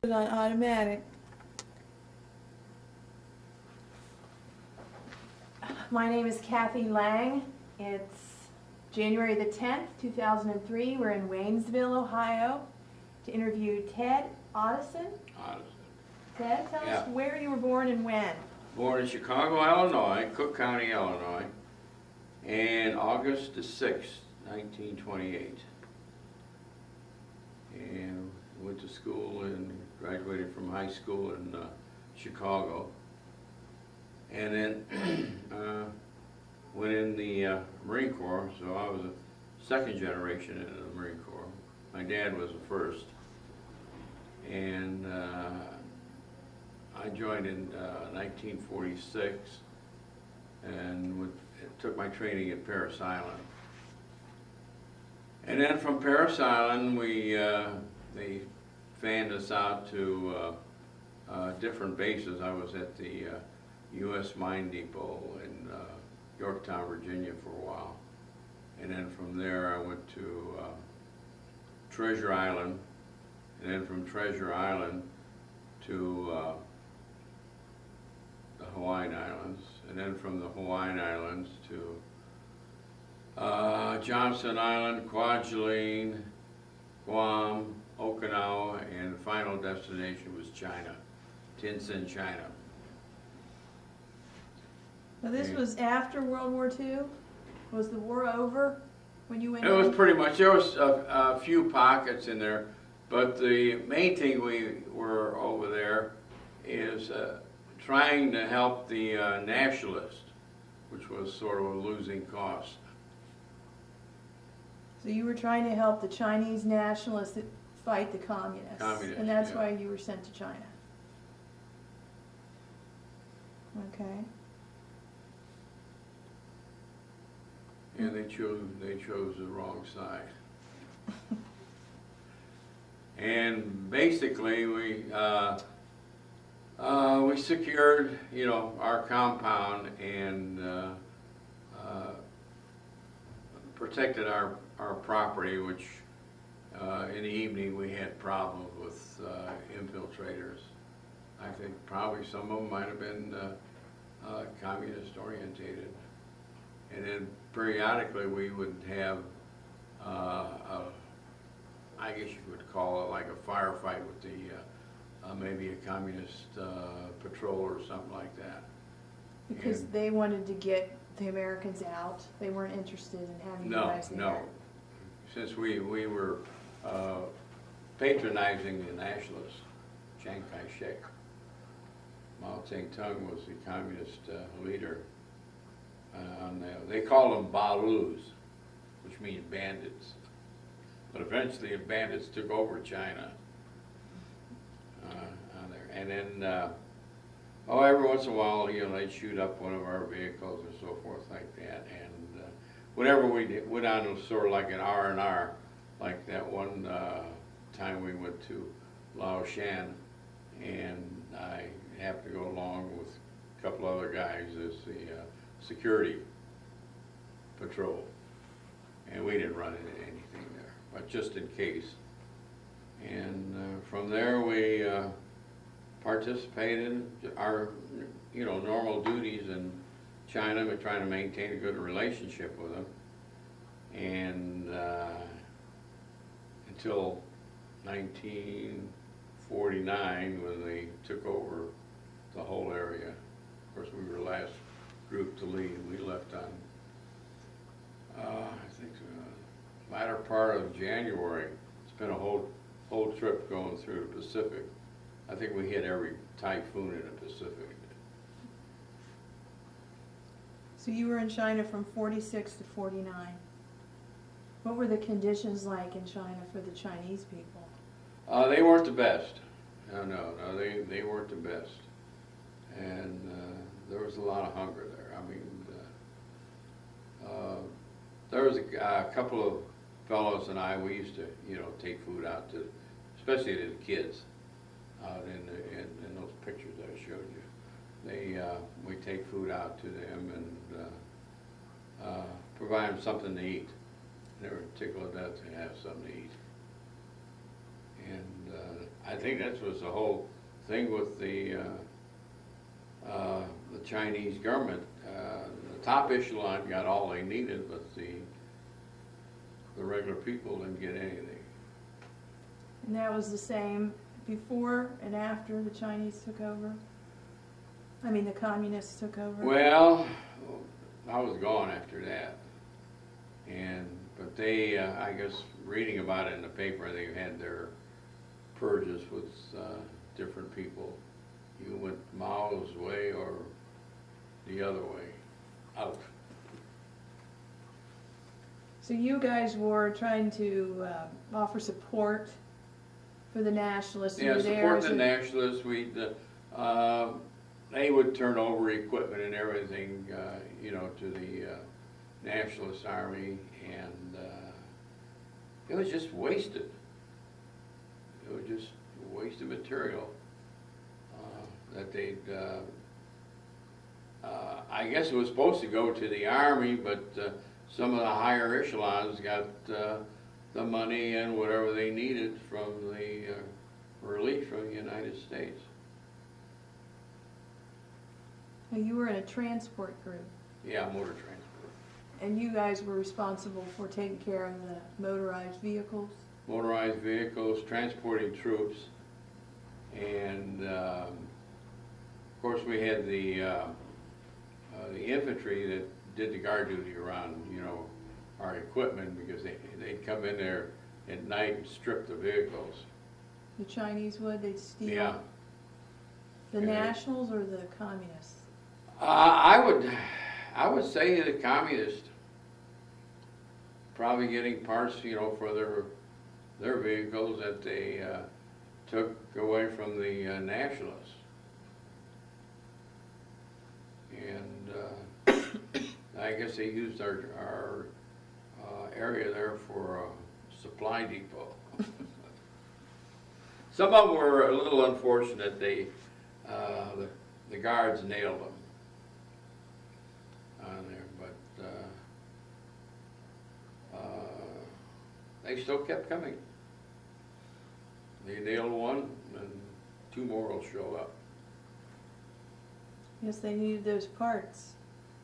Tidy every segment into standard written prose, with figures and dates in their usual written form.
Put it on automatic. My name is Kathy Lang. It's January the 10th, 2003. We're in Waynesville, Ohio to interview Ted Ottensen. Ted, tell us where you were born and when. Born in Chicago, Illinois, Cook County, Illinois, and August the 6th, 1928. And went to school and graduated from high school in Chicago. And then went in the Marine Corps, so I was a second generation in the Marine Corps. My dad was the first. And I joined in 1946 and took my training at Parris Island. And then from Parris Island, they fanned us out to different bases. I was at the U.S. Mine Depot in Yorktown, Virginia for a while. And then from there I went to Treasure Island, and then from Treasure Island to the Hawaiian Islands, and then from the Hawaiian Islands to Johnson Island, Kwajalein, Guam, Okinawa, and the final destination was China, Ottensen, China. Now this was after World War II? Was the war over when you went in? It was pretty much. There was a few pockets in there, but the main thing we were over there is trying to help the nationalists, which was sort of a losing cause. So you were trying to help the Chinese nationalists that fight the communists, and that's why you were sent to China. Okay. And they chose the wrong side. And basically we secured, our compound and protected our property, which in the evening we had problems with infiltrators. I think probably some of them might have been communist orientated. And then periodically we would have, I guess you would call it like a firefight with the, maybe a communist patrol or something like that. Because they wanted to get the Americans out. They weren't interested in having you guys there. No. Since we were patronizing the nationalists, Chiang Kai-shek. Mao Zedong was the communist leader. They called them Balus, which means bandits. But eventually the bandits took over China. And then, every once in a while, they'd shoot up one of our vehicles and so forth like that. And whenever we went on to sort of like an R&R, like that one time we went to Laoshan, and I happened to go along with a couple other guys as the security patrol, and we didn't run into anything there, but just in case. And from there we participated in our normal duties in China, but trying to maintain a good relationship with them, and until 1949 when they took over the whole area. Of course, we were the last group to leave. We left on, I think, latter part of January. It's been a whole trip going through the Pacific. I think we hit every typhoon in the Pacific. So you were in China from 46 to 49. What were the conditions like in China for the Chinese people? They weren't the best. No, they weren't the best. And there was a lot of hunger there. I mean, there was a couple of fellows and we used to, take food out to, especially to the kids, out in those pictures I showed you. We take food out to them and provide them something to eat. They were tickled to death to have something to eat. And I think that was the whole thing with the Chinese government. The top echelon got all they needed, but the regular people didn't get anything. And that was the same before and after the Chinese took over? I mean, the communists took over? Well, I was gone after that. But they, I guess, reading about it in the paper, they had their purges with different people. You went Mao's way or the other way, out. So you guys were trying to offer support for the nationalists. Yeah, who were there support as the a- nationalists. They would turn over equipment and everything, you know, to the nationalist army, and it was just wasted. It was just wasted material that they'd. I guess it was supposed to go to the army, but some of the higher echelons got the money and whatever they needed from the relief from the United States. Now, you were in a transport group, Yeah, motor transport. and you guys were responsible for taking care of the motorized vehicles? Motorized vehicles, transporting troops, and of course we had the infantry that did the guard duty around, you know, our equipment, because they'd come in there at night and strip the vehicles. The Chinese would, they'd steal? Yeah. The Yeah. nationals or the communists? I would say the communists probably getting parts, you know, for their vehicles that they took away from the nationalists. And I guess they used our area there for a supply depot. Some of them were a little unfortunate. The guards nailed them on there, but they still kept coming. They nailed one, and two more will show up. Yes, they needed those parts.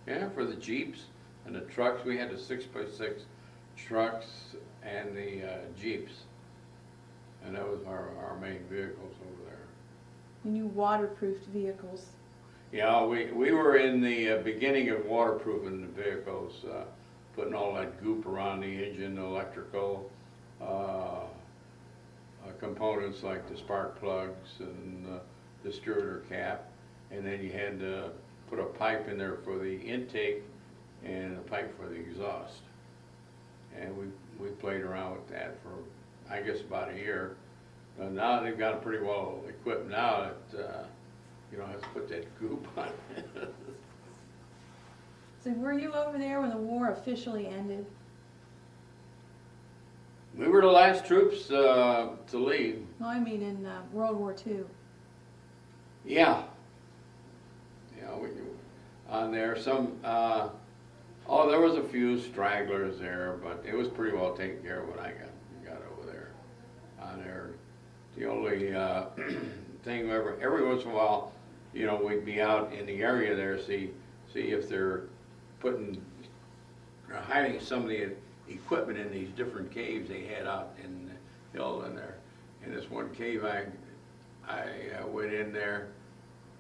Yeah, for the Jeeps and the trucks. We had the 6x6 trucks and the Jeeps, and that was our main vehicles over there. And you waterproofed vehicles. Yeah, we were in the beginning of waterproofing the vehicles, putting all that goop around the engine, electrical components like the spark plugs and the distributor cap, and then you had to put a pipe in there for the intake and a pipe for the exhaust. And we played around with that for, I guess, about a year. Now they've got it pretty well equipped now that you don't have to put that goop on it. So were you over there when the war officially ended? We were the last troops to leave. No, I mean in World War II. Yeah. Yeah, we on there. Some, there was a few stragglers there, but it was pretty well taken care of when I got over there. On there, the only thing every once in a while, you know, we'd be out in the area there, see if they're hiding some of the equipment in these different caves they had out in the hill in there. In this one cave, I went in there,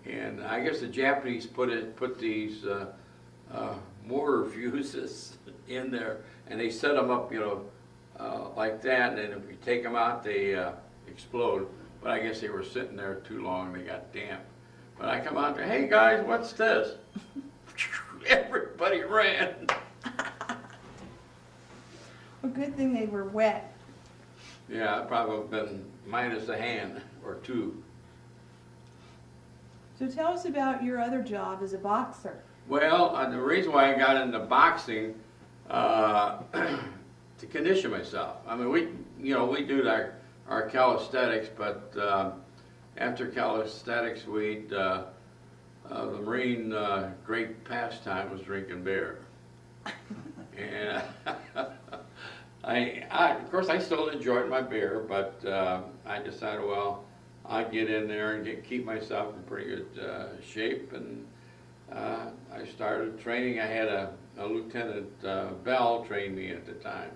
and I guess the Japanese put these mortar fuses in there, and they set them up, you know, like that, and then if you take them out, they explode. But I guess they were sitting there too long, they got damp. But I come out there, hey guys, what's this? Everybody ran. Well, good thing they were wet. Yeah, I'd probably have been minus a hand or two. So tell us about your other job as a boxer. Well, the reason why I got into boxing, to condition myself. I mean, we do our calisthenics, but after calisthenics, the Marine great pastime was drinking beer. And of course, I still enjoyed my beer, but I decided, well, I get in there and keep myself in pretty good shape, and I started training. I had a Lieutenant Bell train me at the time,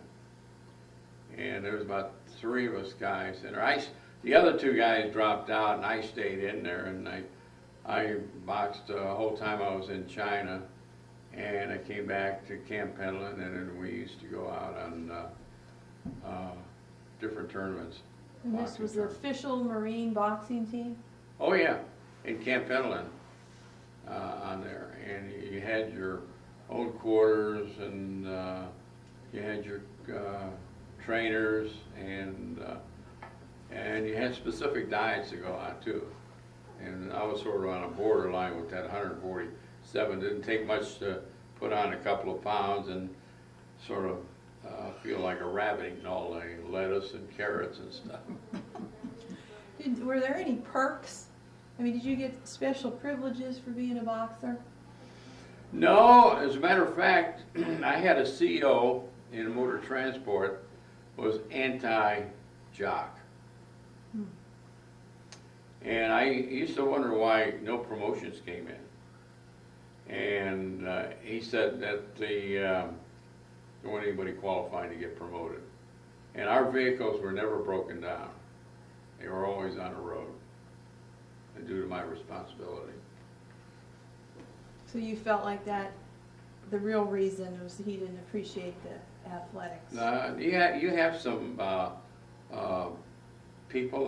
and there was about 3 of us guys in there. The other 2 guys dropped out, and I stayed in there, and I boxed the whole time I was in China, and I came back to Camp Pendleton, and then we used to go out on different tournaments. And this was the official Marine boxing team? Oh yeah, in Camp Pendleton on there, and you had your own quarters, and you had your trainers, and you had specific diets to go on too. And I was sort of on a borderline with that 147. Didn't take much to put on a couple of pounds and sort of feel like a rabbit eating all the lettuce and carrots and stuff. Were there any perks? I mean, did you get special privileges for being a boxer? No, as a matter of fact, I had a CO in motor transport was anti-jock. And I used to wonder why no promotions came in. And he said that there wasn't anybody qualified to get promoted. And our vehicles were never broken down. They were always on the road, and due to my responsibility. So you felt like that, the real reason was he didn't appreciate the athletics? You have some people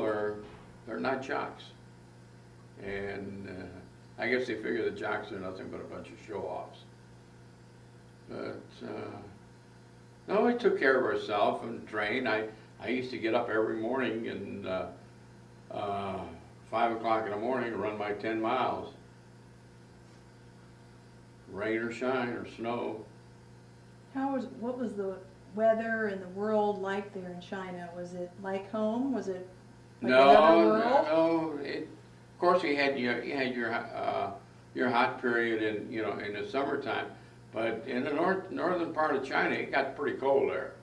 they're not jocks. And I guess they figure the jocks are nothing but a bunch of show-offs. But no, we took care of ourselves and trained. I used to get up every morning and 5 o'clock in the morning run my 10 miles. Rain or shine or snow. What was the weather and the world like there in China? Was it like home? Was it like another world? No. Of course, you had your hot period in the summertime, but in the northern part of China, it got pretty cold there.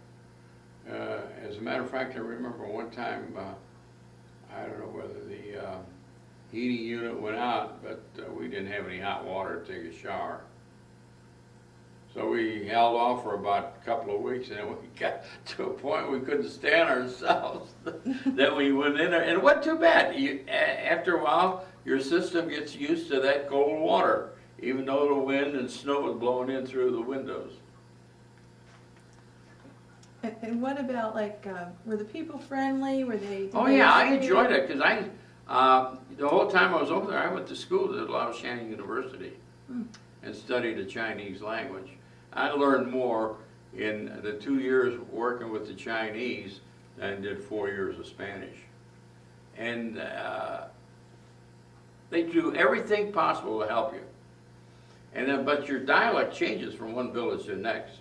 As a matter of fact, I remember one time, I don't know whether the heating unit went out, but we didn't have any hot water to take a shower. So we held off for about a couple of weeks, and then we got to a point we couldn't stand ourselves. Then we went in there, and it wasn't too bad. After a while, your system gets used to that cold water, even though the wind and snow was blowing in through the windows. And what about, like, were the people friendly? Were they? Oh yeah, I enjoyed it, because the whole time I was over there, I went to school at Laoshan University and studied the Chinese language. I learned more in the 2 years working with the Chinese than I did 4 years of Spanish. And they do everything possible to help you. And then, but your dialect changes from one village to the next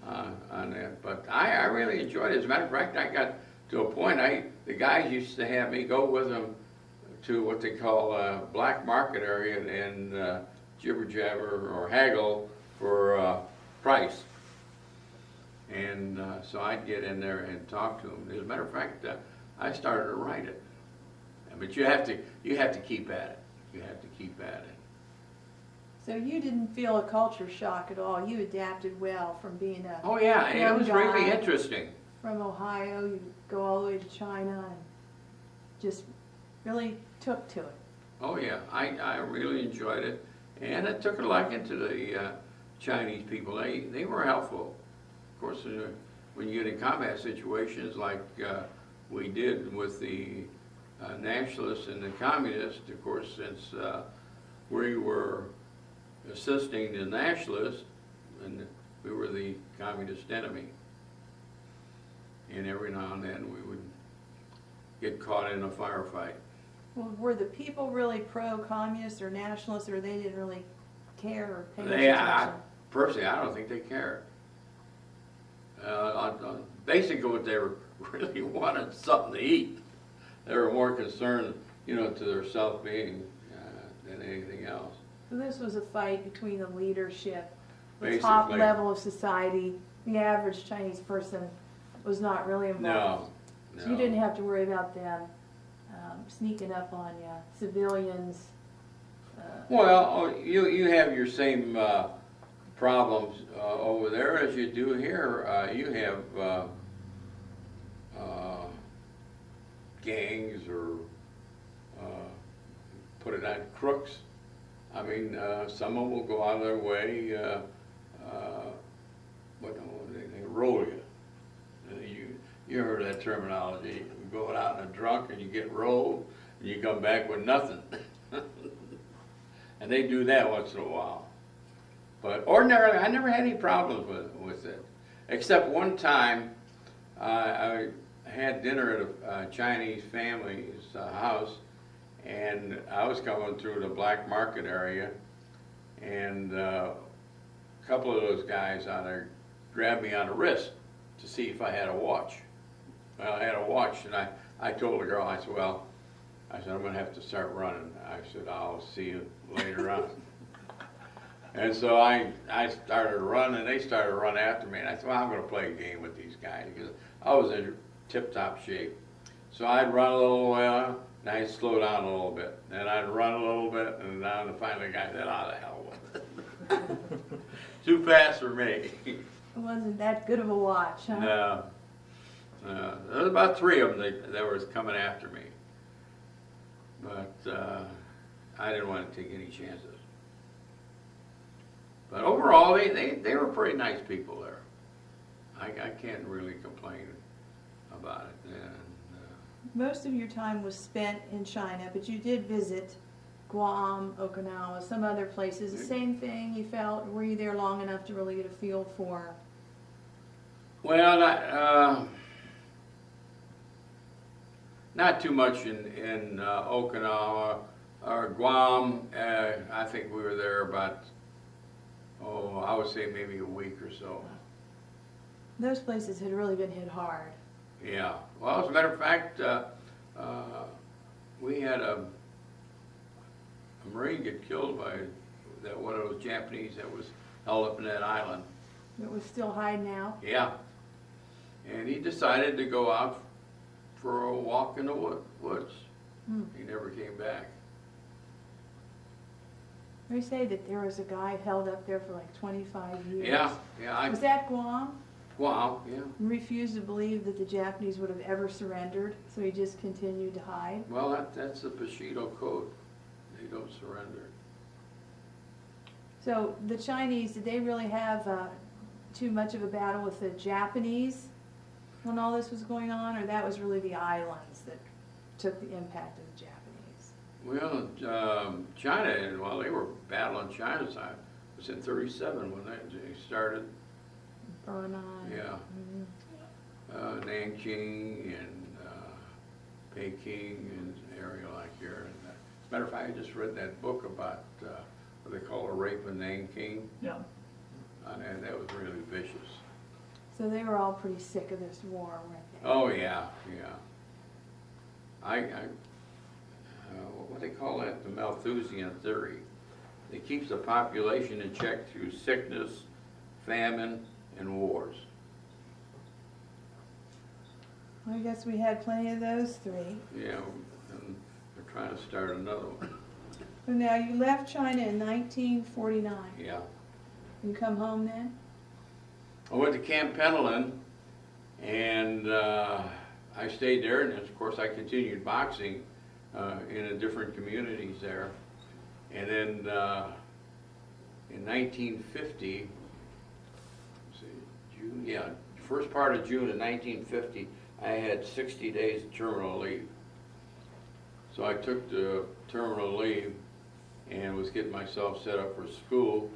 on that. But I really enjoyed it. As a matter of fact, I got to a point, the guys used to have me go with them to what they call black market area and jibber jabber or haggle for price. And so I'd get in there and talk to them. As a matter of fact, I started to write it. But you have to keep at it. You have to keep at it. So you didn't feel a culture shock at all. You adapted well from being a oh yeah, it was really interesting. From Ohio, you go all the way to China and just really took to it. Oh yeah, I really enjoyed it. And I took a liking to the Chinese people. They were helpful. Of course, when you get in combat situations like we did with the nationalists and the communists, of course, since we were assisting the nationalists, and we were the communist enemy. And every now and then we would get caught in a firefight. Well, were the people really pro-communist or nationalist, or they didn't really care or pay attention? Personally, I don't think they cared. Basically, what they really wanted something to eat. They were more concerned, to their self-being than anything else. So this was a fight between the leadership, the Basically. top level of society. The average Chinese person was not really involved. No. So you didn't have to worry about them sneaking up on you, civilians. Well, you have your same problems over there as you do here. You have gangs or put it on crooks. I mean, some of them will go out of their way. They roll you. You heard that terminology. You go out in a drunk and you get rolled, and you come back with nothing. And they do that once in a while. But ordinarily, I never had any problems with it. Except one time, I had dinner at a Chinese family's house, and I was coming through the black market area, and a couple of those guys out there grabbed me on the wrist to see if I had a watch. Well, I had a watch, and I told the girl, I said, well, I'm going to have to start running. I said, I'll see you later on. And so I started to run, and they started to run after me. And I said, well, I'm going to play a game with these guys, because I was in tip-top shape. So I'd run a little while, and I'd slow down a little bit. Then I'd run a little bit, and then finally the guy said, oh, the hell with it. Too fast for me. It wasn't that good of a watch, huh? No. There was about 3 of them that was coming after me. But I didn't want to take any chances. But overall, they were pretty nice people there. I can't really complain about it. And, most of your time was spent in China, but you did visit Guam, Okinawa, some other places. The same thing you felt? Were you there long enough to really get a feel for? Well, not too much in Okinawa or Guam. I think we were there about, I would say maybe a week or so. Those places had really been hit hard. Yeah. Well, as a matter of fact, we had a Marine get killed by one of those Japanese that was held up in that island. It was still hiding out? Yeah. And he decided to go out for a walk in the woods. He never came back. They say that there was a guy held up there for like 25 years. Yeah. Was that Guam? Guam, yeah. He refused to believe that the Japanese would have ever surrendered, so he just continued to hide. Well, that's the Bushido Code. They don't surrender. So the Chinese, did they really have too much of a battle with the Japanese when all this was going on, or that was really the islands that took the impact of the Japanese? Well, China, while they were battling China's side, it was in 37 when they started. Burma. Yeah. Nanking and Peking and an area like here. And, as a matter of fact, I just read that book about what they call a rape in Nanking. Yeah. And that was really vicious. So they were all pretty sick of this war, weren't they? Oh yeah. What they call that? The Malthusian theory. It keeps the population in check through sickness, famine, and wars. Well, I guess we had plenty of those 3. Yeah, and they're trying to start another one. So now you left China in 1949. Yeah. You come home then? I went to Camp Pendleton, and I stayed there, and of course I continued boxing in the different communities there. And then in 1950, first part of June of 1950, I had 60 days of terminal leave. So I took the terminal leave and was getting myself set up for school,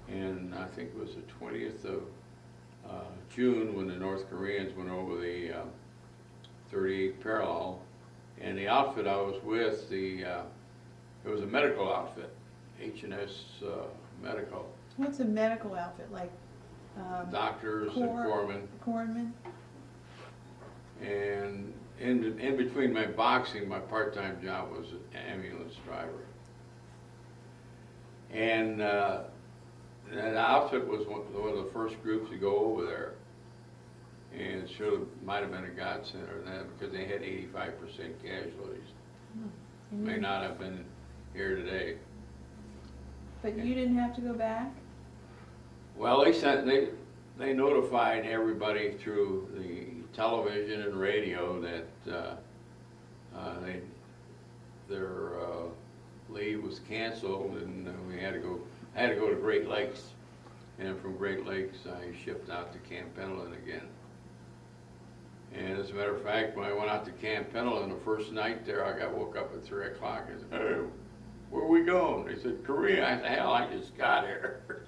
and I think it was the 20th of June when the North Koreans went over the 38th parallel, and the outfit I was with, it was a medical outfit, H&S Medical. What's a medical outfit, like? Doctors and corpsmen. And in between my boxing, my part-time job was an ambulance driver. And that outfit was one of the first groups to go over there. And it might have been a godsend or that, because they had 85% casualties. may not have been here today. But you didn't have to go back? Well, they notified everybody through the television and radio that their leave was canceled, and I had to go to Great Lakes, and from Great Lakes I shipped out to Camp Pendleton again. And as a matter of fact, when I went out to Camp Pendleton the first night there, I got woke up at 3 o'clock. I said, "Hey, where are we going?" They said, "Korea." I said, "Hell, I just got here."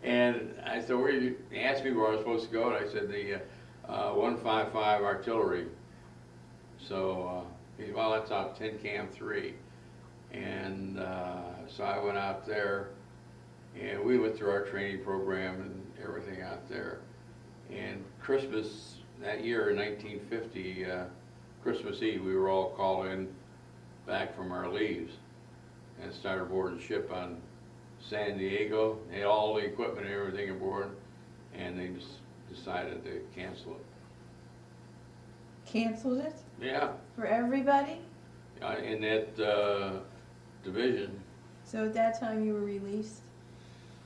And I said, "Where you?" They asked me where I was supposed to go, and I said, "The 155 Artillery." So he said, "Well, that's out 10 Cam 3. And so I went out there, and we went through our training program and everything out there. And Christmas that year in 1950, Christmas Eve, we were all called in back from our leaves and started boarding ship on San Diego. They had all the equipment and everything aboard, and they just decided to cancel it. Canceled it? Yeah. For everybody? In that division. So at that time you were released?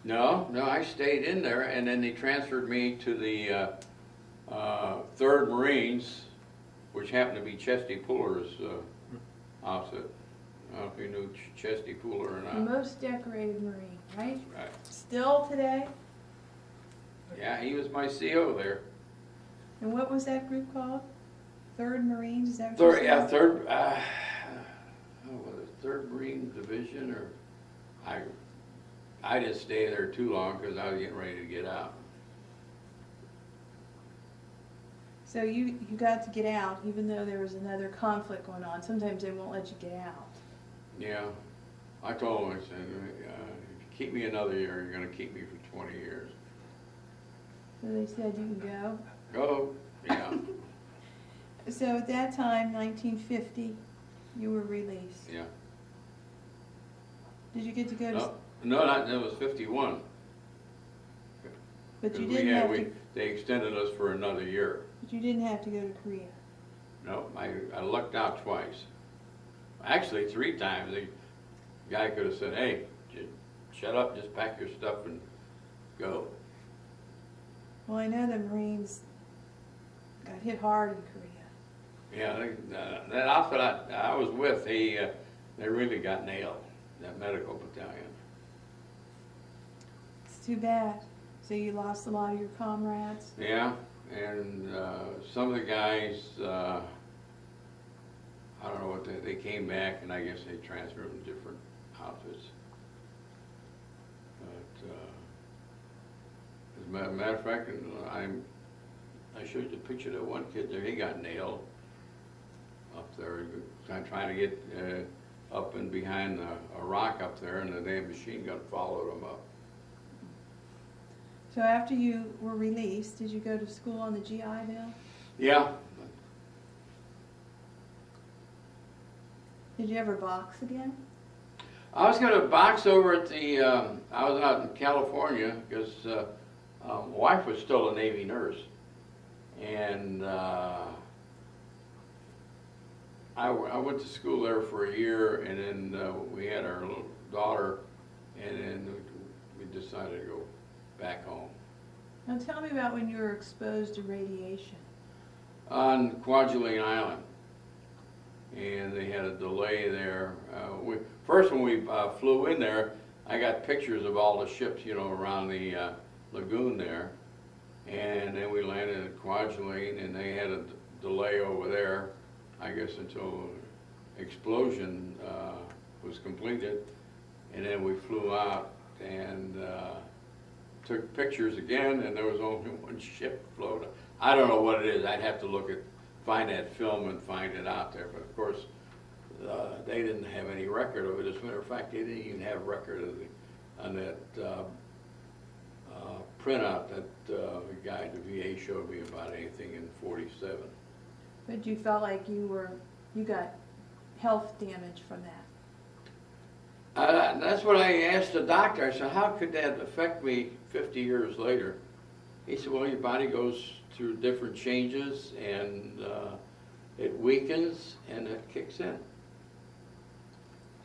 No, I stayed in there, and then they transferred me to the 3rd Marines, which happened to be Chesty Puller's outfit. I don't know if you knew Chesty Puller or not. The most decorated Marine, right? Right. Still today? Yeah, he was my CO there. And what was that group called? 3rd Marines, is that what Third, you yeah, said? was it 3rd Marine Division, or I didn't stay there too long because I was getting ready to get out. So you got to get out even though there was another conflict going on. Sometimes they won't let you get out. Yeah, I told him, I said, if you keep me another year, you're going to keep me for 20 years. So they said you can go? Go, yeah. So at that time, 1950, you were released. Yeah. Did you get to go to... No, that was 51. But you didn't have to... They extended us for another year. But you didn't have to go to Korea. No, I lucked out twice. Actually, 3 times. The guy could have said, "Hey, just shut up, just pack your stuff and go." Well, I know the Marines got hit hard in Korea. Yeah, that outfit I was with, they really got nailed, that medical battalion. It's too bad. So you lost a lot of your comrades? Yeah, and some of the guys, I don't know what they came back, and I guess they transferred them to different outfits. But as a matter of fact, I showed you the picture of that one kid there. He got nailed up there. Trying to get up and behind a rock up there, and the damn machine gun followed him up. So after you were released, did you go to school on the GI Bill? Yeah. Did you ever box again? I was going to box over at the, I was out in California because my wife was still a Navy nurse. And I went to school there for a year, and then we had our little daughter, and then we decided to go back home. Now tell me about when you were exposed to radiation. On Kwajalein Island. And they had a delay there. First, when we flew in there, I got pictures of all the ships, you know, around the lagoon there. And then we landed at Kwajalein, and they had a delay over there, I guess, until explosion was completed. And then we flew out and took pictures again, and there was only one ship floating. I don't know what it is. I'd have to find that film and find it out there. But of course, they didn't have any record of it. As a matter of fact, they didn't even have record of on that printout that the guy at the VA showed me about anything in '47. But you felt like you got health damage from that? That's what I asked the doctor. I said, how could that affect me 50 years later? He said, well, your body goes through different changes, and it weakens, and it kicks in.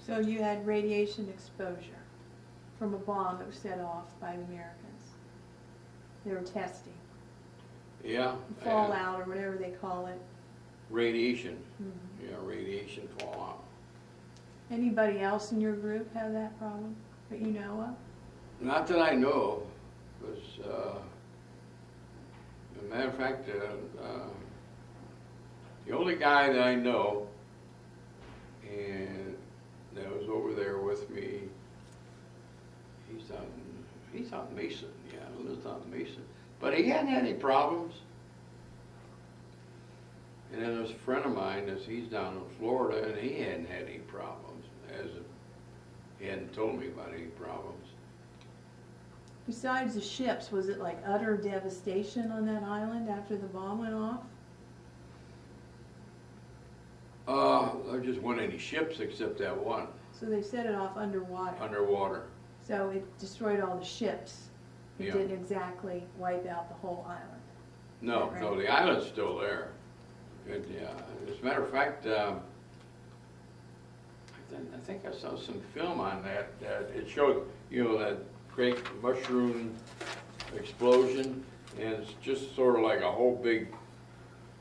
So you had radiation exposure from a bomb that was set off by the Americans. They were testing. Yeah. Fallout, or whatever they call it. Radiation. Mm-hmm. Yeah, radiation fallout. Anybody else in your group have that problem that you know of? Not that I know, because, as a matter of fact, the only guy that I know, and that was over there with me, he's out in Mason, yeah, lives out in Mason. But he hadn't had any problems. And then there's a friend of mine, he's down in Florida, and he hadn't had any problems, he hadn't told me about any problems. Besides the ships, was it like utter devastation on that island after the bomb went off? There just weren't any ships except that one. So they set it off underwater. Underwater. So it destroyed all the ships. It Yeah. didn't exactly wipe out the whole island. No, Right. no, the island's still there. Yeah. As a matter of fact, I think I saw some film on that it showed, that great mushroom explosion, and it's just sort of like a whole big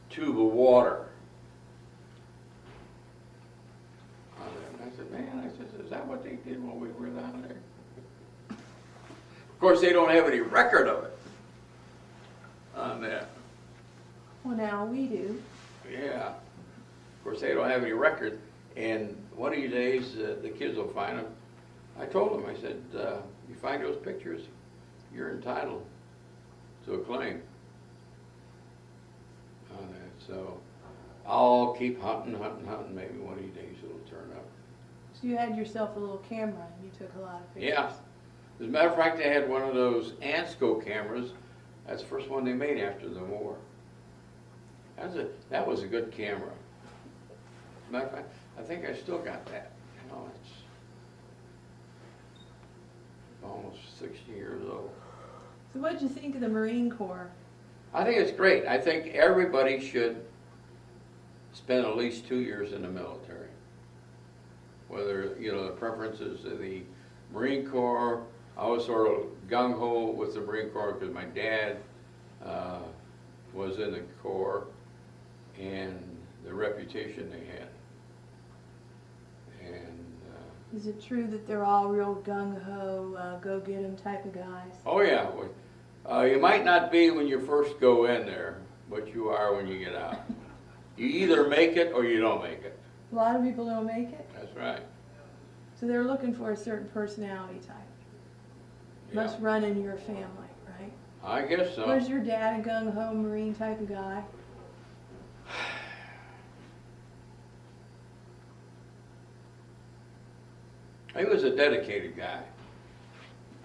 tube of water. I said, man, is that what they did when we were down there? Of course, they don't have any record of it on that. Well, now we do. Yeah. Of course, they don't have any record, and one of these days, the kids will find them. I told them, I said, you find those pictures, you're entitled to a claim on that. So I'll keep hunting, maybe one of these days it'll turn up. So you had yourself a little camera and you took a lot of pictures. Yeah. As a matter of fact, they had one of those Ansco cameras. That's the first one they made after the war. That was a good camera. As a matter of fact, I think I still got that. It's almost 60 years old. So what did you think of the Marine Corps? I think it's great. I think everybody should spend at least 2 years in the military. Whether, the preferences of the Marine Corps, I was sort of gung-ho with the Marine Corps because my dad was in the Corps, and the reputation they had. And Is it true that they're all real gung-ho, go-get-'em type of guys? oh yeah, you might not be when you first go in there, but you are when you get out. You either make it or you don't make it. A lot of people don't make it, That's right. so they're looking for a certain personality type. Yeah. Must run in your family, right? I guess so. Was your dad a gung-ho Marine type of guy? He was a dedicated guy.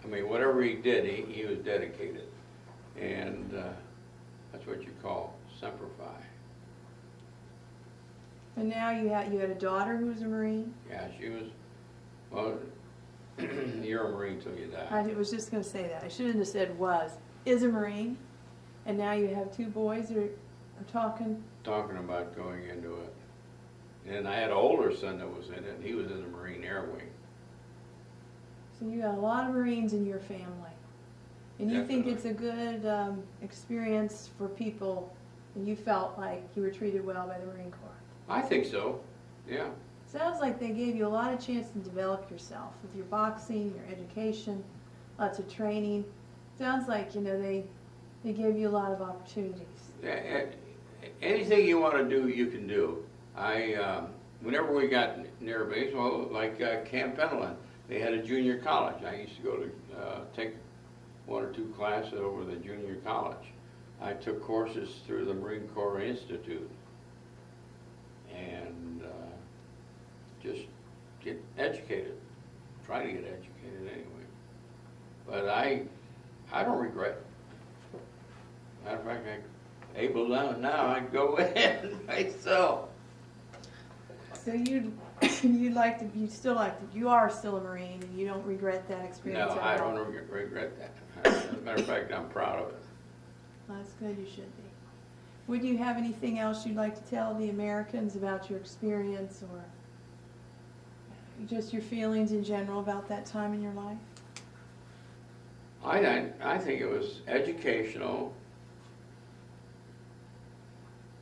I mean, whatever he did, he was dedicated. And that's what you call Semper Fi. And now you had a daughter who was a Marine? Yeah, she was, well, you're a Marine till you die. I was just going to say that. I shouldn't have said was. Is a Marine. And now you have two boys that are talking. Talking about going into it. And I had an older son that was in it, and he was in the Marine Air Wing. So you got a lot of Marines in your family. And you think it's a good experience for people, and you felt like you were treated well by the Marine Corps? I think so, yeah. Sounds like they gave you a lot of chance to develop yourself with your boxing, your education, lots of training. Sounds like, they gave you a lot of opportunities. Anything you want to do, you can do. Whenever we got near base, well, like Camp Pendleton, they had a junior college. I used to go to take 1 or 2 classes over the junior college. I took courses through the Marine Corps Institute, and just get educated. Try to get educated anyway. But I don't regret it. Matter of fact, I'm able now, I'd go in myself. So you are still a Marine, and you don't regret that experience No, at I all? don't regret that. As a matter of fact, I'm proud of it. Well, that's good, you should be. Would you have anything else you'd like to tell the Americans about your experience, or just your feelings in general about that time in your life? I think it was educational,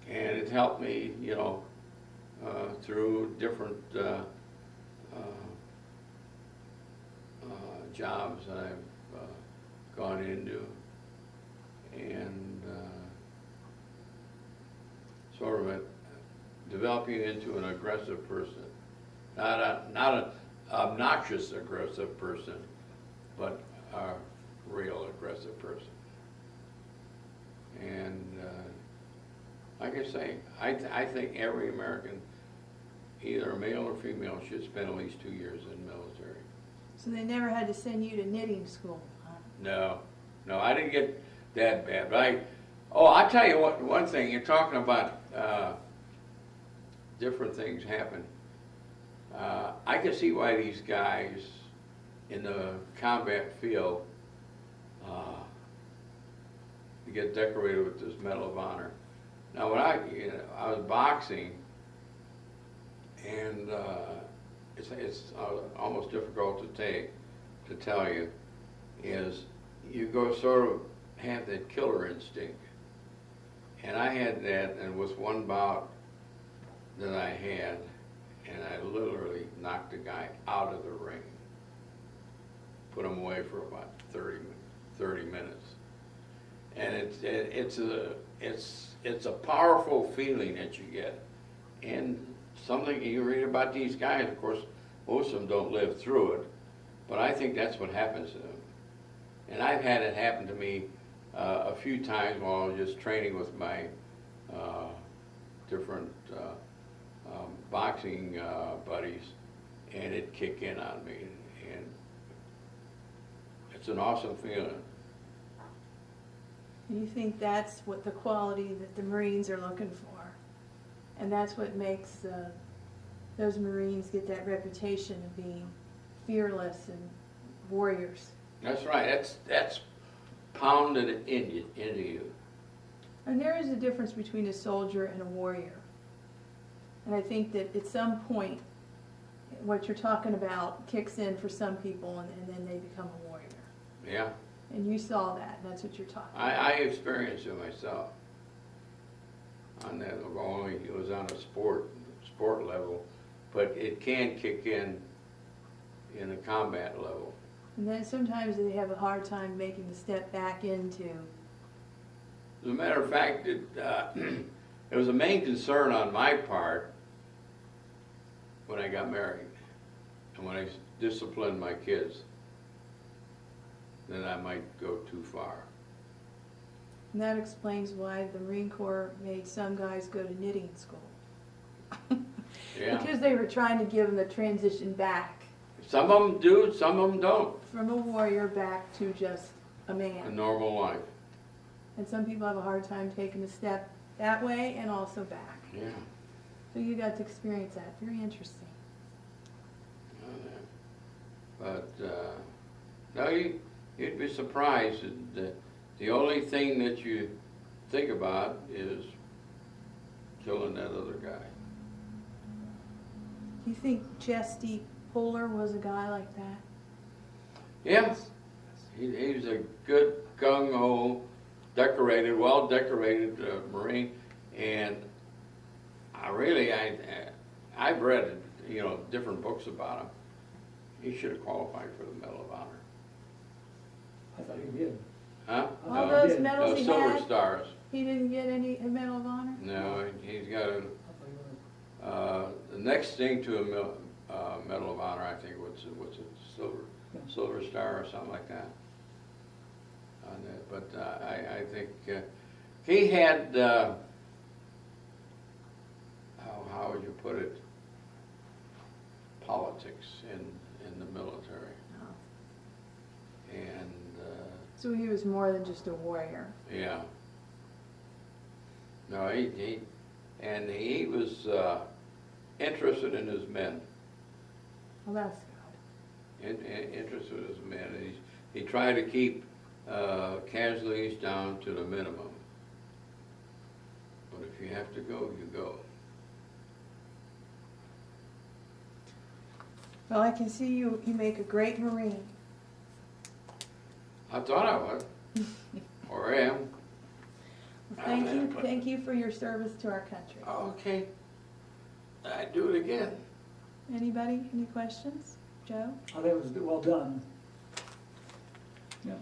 and it helped me, you know, through different jobs that I've gone into, and sort of developing into an aggressive person, not an obnoxious aggressive person, but a real aggressive person. And like I say, I think every American, either male or female, should spend at least 2 years in the military. So they never had to send you to knitting school, huh? No, I didn't get that bad. But I'll tell you what. One thing, you're talking about different things happen. I can see why these guys in the combat field get decorated with this Medal of Honor. Now, when I was boxing, and it's almost difficult to tell you, is you go sort of have that killer instinct. And I had that, and with one bout that I had, and I literally knocked a guy out of the ring, put him away for about 30 minutes. And it's a powerful feeling that you get. And something you read about these guys, of course, most of them don't live through it, but I think that's what happens to them. And I've had it happen to me a few times while I was just training with my different boxing buddies, and it'd kick in on me. And it's an awesome feeling. You think that's what the quality that the Marines are looking for, and that's what makes those Marines get that reputation of being fearless and warriors. That's right. That's pounded into you. And there is a difference between a soldier and a warrior. And I think that at some point, what you're talking about kicks in for some people, and then they become a warrior. Yeah. And you saw that, and that's what you're talking about. I experienced it myself. On that, only it was on a sport level, but it can kick in a combat level. And then sometimes they have a hard time making the step back into. As a matter of fact, it was a main concern on my part when I got married and when I disciplined my kids, that I might go too far. And that explains why the Marine Corps made some guys go to knitting school. Yeah. Because they were trying to give them the transition back. Some of them do, some of them don't. From a warrior back to just a man. A normal life. And some people have a hard time taking the step that way and also back. Yeah. So you got to experience that. Very interesting. But no, you'd be surprised that the only thing that you think about is killing that other guy. Do you think Chesty Puller was a guy like that? Yeah. He was a good, gung-ho, decorated, well-decorated Marine, and I've read, different books about him. He should have qualified for the Medal of Honor. I thought he did. Huh? All No, those medals he Silver had, Stars. he didn't get any Medal of Honor? No, he's got I thought the next thing to a Medal of Honor, I think, what's it, Silver Star or something like that. On that, but I think he had how would you put it? Politics in the military, No. and So he was more than just a warrior. yeah. No, he was interested in his men. Well, that's good. Interested in his men. And he tried to keep casualties down to the minimum. But if you have to go, you go. Well, I can see you make a great Marine. I thought I was, or am. Well, thank you for your service to our country. Okay, I'd do it again. Anybody, any questions? Joe? I think it was well done. Yeah.